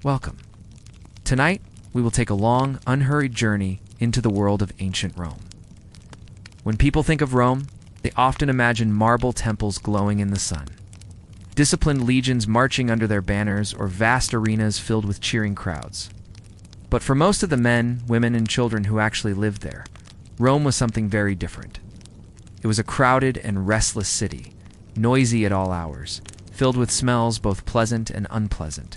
Welcome. Tonight, we will take a long, unhurried journey into the world of ancient Rome. When people think of Rome, they often imagine marble temples glowing in the sun, disciplined legions marching under their banners, or vast arenas filled with cheering crowds. But for most of the men, women, and children who actually lived there, Rome was something very different. It was a crowded and restless city, noisy at all hours, filled with smells both pleasant and unpleasant,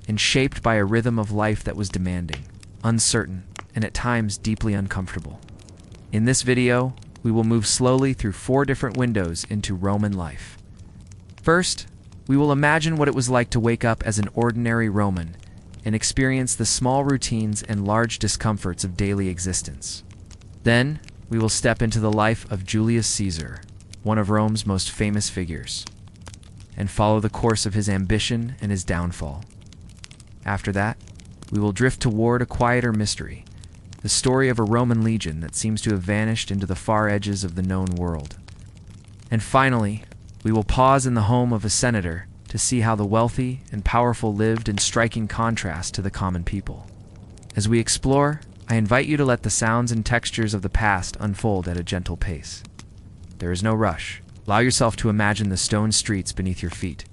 and shaped by a rhythm of life that was demanding, uncertain, and at times deeply uncomfortable. In this video, we will move slowly through 4 different windows into Roman life. First, we will imagine what it was like to wake up as an ordinary Roman and experience the small routines and large discomforts of daily existence. Then, we will step into the life of Julius Caesar, one of Rome's most famous figures, and follow the course of his ambition and his downfall. After that, we will drift toward a quieter mystery, the story of a Roman legion that seems to have vanished into the far edges of the known world. And finally, we will pause in the home of a senator to see how the wealthy and powerful lived in striking contrast to the common people. As we explore, I invite you to let the sounds and textures of the past unfold at a gentle pace. There is no rush. Allow yourself to imagine the stone streets beneath your feet,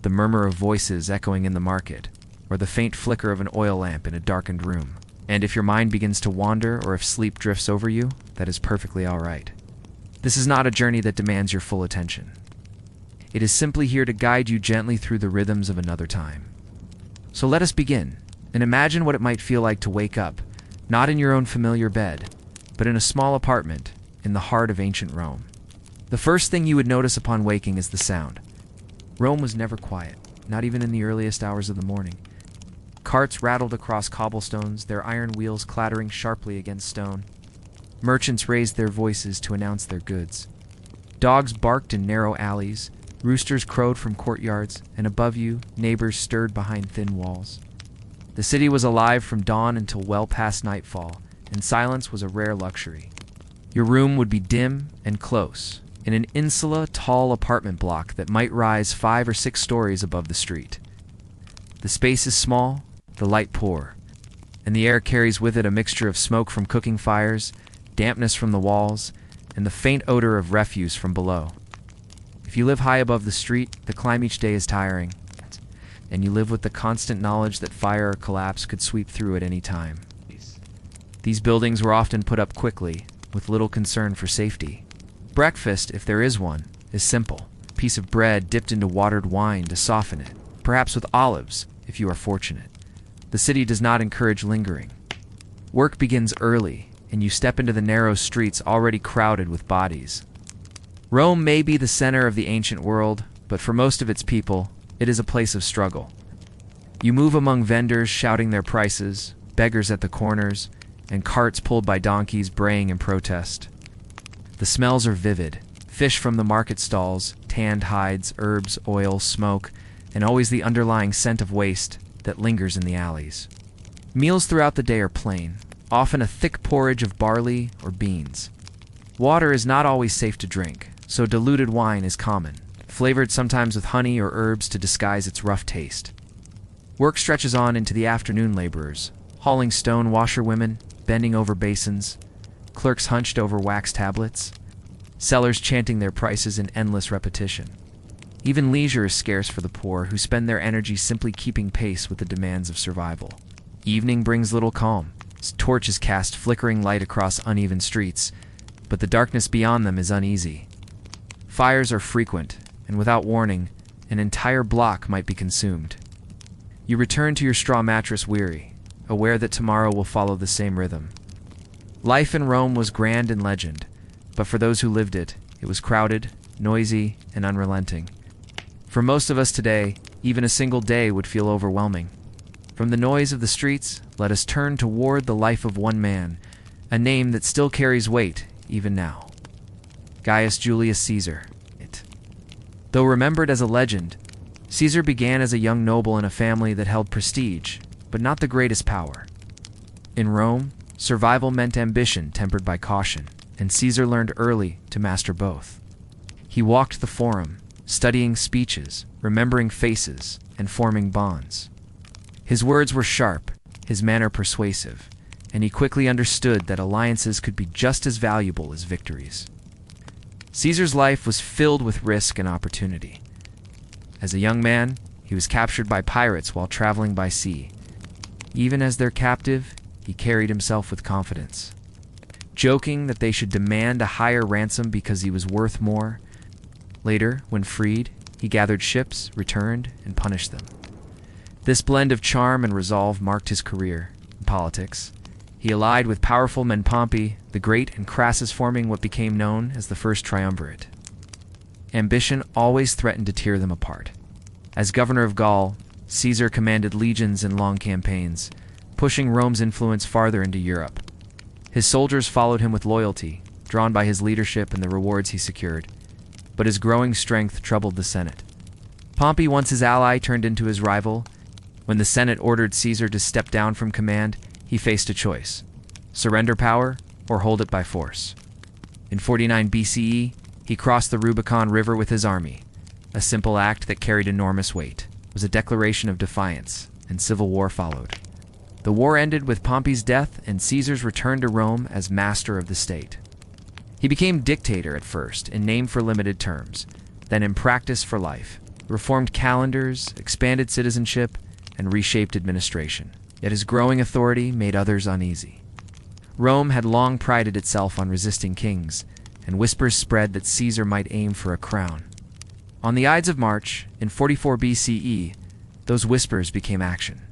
the murmur of voices echoing in the market, or the faint flicker of an oil lamp in a darkened room. And if your mind begins to wander or if sleep drifts over you, that is perfectly all right. This is not a journey that demands your full attention. It is simply here to guide you gently through the rhythms of another time. So let us begin, and imagine what it might feel like to wake up, not in your own familiar bed, but in a small apartment in the heart of ancient Rome. The first thing you would notice upon waking is the sound. Rome was never quiet, not even in the earliest hours of the morning. Carts rattled across cobblestones, their iron wheels clattering sharply against stone. Merchants raised their voices to announce their goods. Dogs barked in narrow alleys, roosters crowed from courtyards, and above you, neighbors stirred behind thin walls. The city was alive from dawn until well past nightfall, and silence was a rare luxury. Your room would be dim and close, in an insula, tall apartment block that might rise 5 or 6 stories above the street. The space is small, the light poor, and the air carries with it a mixture of smoke from cooking fires, dampness from the walls, and the faint odor of refuse from below. If you live high above the street, the climb each day is tiring, and you live with the constant knowledge that fire or collapse could sweep through at any time. These buildings were often put up quickly, with little concern for safety. Breakfast, if there is one, is simple. A piece of bread dipped into watered wine to soften it, perhaps with olives, if you are fortunate. The city does not encourage lingering. Work begins early, and you step into the narrow streets already crowded with bodies. Rome may be the center of the ancient world, but for most of its people, it is a place of struggle. You move among vendors shouting their prices, beggars at the corners, and carts pulled by donkeys braying in protest. The smells are vivid. Fish from the market stalls, tanned hides, herbs, oil, smoke, and always the underlying scent of waste that lingers in the alleys. Meals throughout the day are plain, often a thick porridge of barley or beans. Water is not always safe to drink, so diluted wine is common, flavored sometimes with honey or herbs to disguise its rough taste. Work stretches on into the afternoon laborers, hauling stone, washerwomen, bending over basins, clerks hunched over wax tablets, sellers chanting their prices in endless repetition. Even leisure is scarce for the poor, who spend their energy simply keeping pace with the demands of survival. Evening brings little calm. Torches cast flickering light across uneven streets, but the darkness beyond them is uneasy. Fires are frequent, and without warning, an entire block might be consumed. You return to your straw mattress weary, aware that tomorrow will follow the same rhythm. Life in Rome was grand in legend, but for those who lived it, it was crowded, noisy, and unrelenting. For most of us today, even a single day would feel overwhelming. From the noise of the streets, let us turn toward the life of one man, a name that still carries weight even now. Gaius Julius Caesar. Though remembered as a legend, Caesar began as a young noble in a family that held prestige, but not the greatest power. In Rome, survival meant ambition tempered by caution, and Caesar learned early to master both. He walked the forum, studying speeches, remembering faces, and forming bonds. His words were sharp, his manner persuasive, and he quickly understood that alliances could be just as valuable as victories. Caesar's life was filled with risk and opportunity. As a young man, he was captured by pirates while traveling by sea. Even as their captive, he carried himself with confidence. Joking that they should demand a higher ransom because he was worth more. Later, when freed, he gathered ships, returned, and punished them. This blend of charm and resolve marked his career in politics. He allied with powerful men Pompey the Great and Crassus, forming what became known as the First Triumvirate. Ambition always threatened to tear them apart. As governor of Gaul, Caesar commanded legions in long campaigns, pushing Rome's influence farther into Europe. His soldiers followed him with loyalty, drawn by his leadership and the rewards he secured. But his growing strength troubled the Senate. Pompey, once his ally, turned into his rival. When the Senate ordered Caesar to step down from command, he faced a choice: surrender power or hold it by force. In 49 BCE, he crossed the Rubicon River with his army. A simple act that carried enormous weight. It was a declaration of defiance, and civil war followed. The war ended with Pompey's death and Caesar's return to Rome as master of the state. He became dictator at first, in name for limited terms, then in practice for life, reformed calendars, expanded citizenship, and reshaped administration. Yet his growing authority made others uneasy. Rome had long prided itself on resisting kings, and whispers spread that Caesar might aim for a crown. On the Ides of March, in 44 BCE, those whispers became action.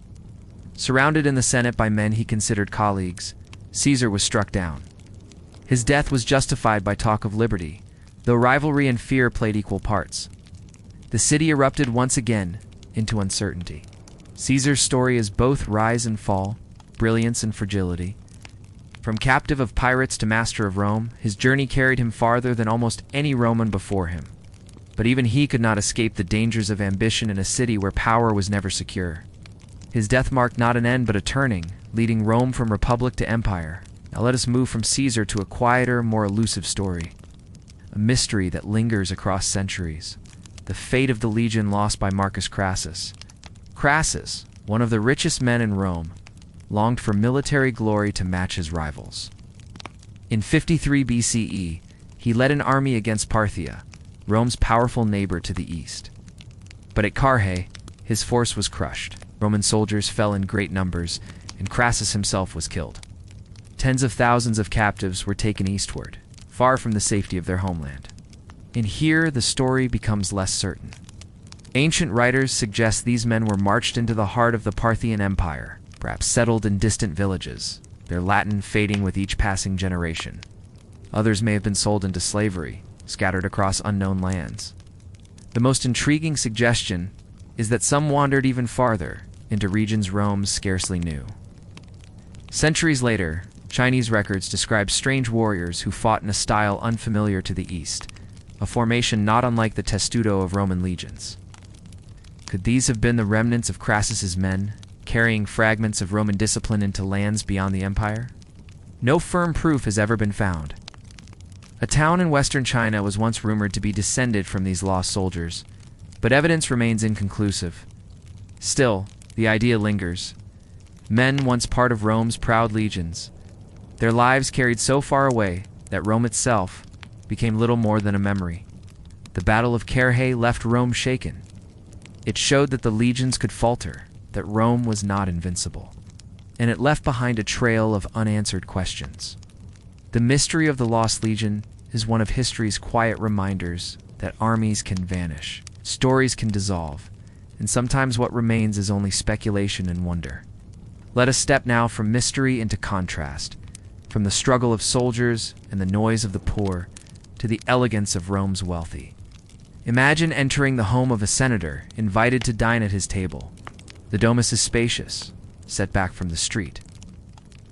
Surrounded in the Senate by men he considered colleagues, Caesar was struck down. His death was justified by talk of liberty, though rivalry and fear played equal parts. The city erupted once again into uncertainty. Caesar's story is both rise and fall, brilliance and fragility. From captive of pirates to master of Rome, his journey carried him farther than almost any Roman before him. But even he could not escape the dangers of ambition in a city where power was never secure. His death marked not an end but a turning, leading Rome from republic to empire. Now let us move from Caesar to a quieter, more elusive story. A mystery that lingers across centuries. The fate of the legion lost by Marcus Crassus. Crassus, one of the richest men in Rome, longed for military glory to match his rivals. In 53 BCE, he led an army against Parthia, Rome's powerful neighbor to the east. But at Carrhae, his force was crushed. Roman soldiers fell in great numbers, and Crassus himself was killed. Tens of thousands of captives were taken eastward, far from the safety of their homeland. And here the story becomes less certain. Ancient writers suggest these men were marched into the heart of the Parthian Empire, perhaps settled in distant villages, their Latin fading with each passing generation. Others may have been sold into slavery, scattered across unknown lands. The most intriguing suggestion is that some wandered even farther, into regions Rome scarcely knew. Centuries later, Chinese records describe strange warriors who fought in a style unfamiliar to the east, a formation not unlike the testudo of Roman legions. Could these have been the remnants of Crassus's men, carrying fragments of Roman discipline into lands beyond the empire? No firm proof has ever been found. A town in western China was once rumored to be descended from these lost soldiers, but evidence remains inconclusive. Still, the idea lingers. Men once part of Rome's proud legions, their lives carried so far away that Rome itself became little more than a memory. The Battle of Carrhae left Rome shaken. It showed that the legions could falter, that Rome was not invincible. And it left behind a trail of unanswered questions. The mystery of the Lost Legion is one of history's quiet reminders that armies can vanish, stories can dissolve, and sometimes what remains is only speculation and wonder. Let us step now from mystery into contrast, from the struggle of soldiers and the noise of the poor to the elegance of Rome's wealthy. Imagine entering the home of a senator, invited to dine at his table. The domus is spacious, set back from the street.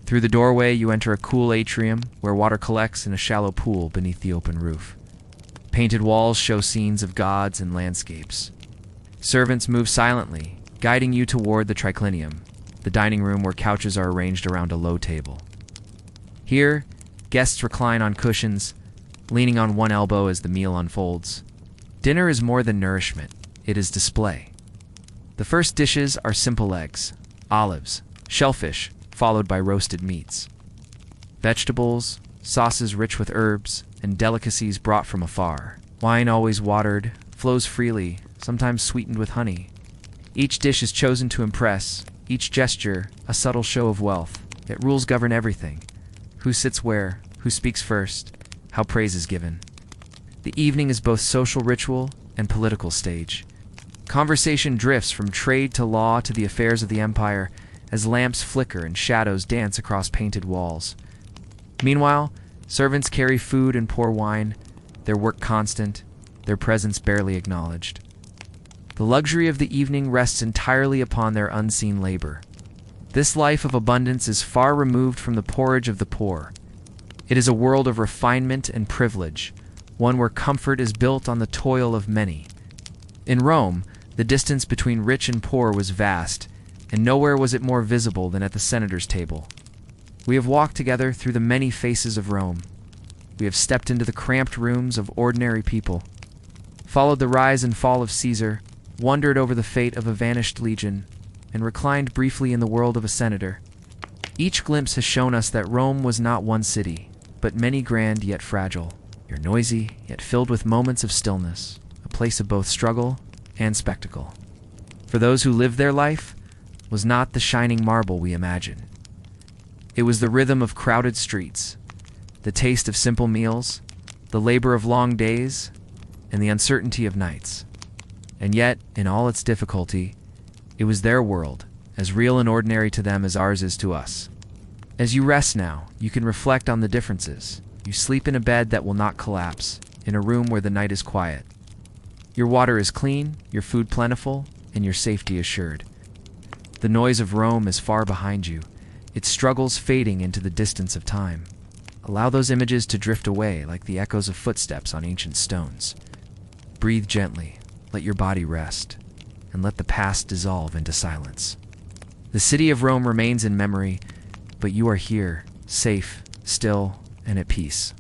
Through the doorway, you enter a cool atrium where water collects in a shallow pool beneath the open roof. Painted walls show scenes of gods and landscapes. Servants move silently, guiding you toward the triclinium, the dining room where couches are arranged around a low table. Here, guests recline on cushions, leaning on one elbow as the meal unfolds. Dinner is more than nourishment, it is display. The first dishes are simple eggs, olives, shellfish, followed by roasted meats. Vegetables, sauces rich with herbs, and delicacies brought from afar. Wine always watered, flows freely, sometimes sweetened with honey. Each dish is chosen to impress, each gesture a subtle show of wealth. Yet rules govern everything. Who sits where, who speaks first, how praise is given. The evening is both social ritual and political stage. Conversation drifts from trade to law to the affairs of the empire as lamps flicker and shadows dance across painted walls. Meanwhile, servants carry food and pour wine, their work constant, their presence barely acknowledged. The luxury of the evening rests entirely upon their unseen labor. This life of abundance is far removed from the porridge of the poor. It is a world of refinement and privilege, one where comfort is built on the toil of many. In Rome, the distance between rich and poor was vast, and nowhere was it more visible than at the senator's table. We have walked together through the many faces of Rome. We have stepped into the cramped rooms of ordinary people, followed the rise and fall of Caesar, wondered over the fate of a vanished legion, and reclined briefly in the world of a senator. Each glimpse has shown us that Rome was not one city, but many grand yet fragile, yet noisy, yet filled with moments of stillness, a place of both struggle and spectacle. For those who lived their life was not the shining marble we imagine. It was the rhythm of crowded streets, the taste of simple meals, the labor of long days, and the uncertainty of nights. And yet, in all its difficulty, it was their world, as real and ordinary to them as ours is to us. As you rest now, you can reflect on the differences. You sleep in a bed that will not collapse, in a room where the night is quiet. Your water is clean, your food plentiful, and your safety assured. The noise of Rome is far behind you, its struggles fading into the distance of time. Allow those images to drift away like the echoes of footsteps on ancient stones. Breathe gently, let your body rest, and let the past dissolve into silence. The city of Rome remains in memory, but you are here, safe, still, and at peace.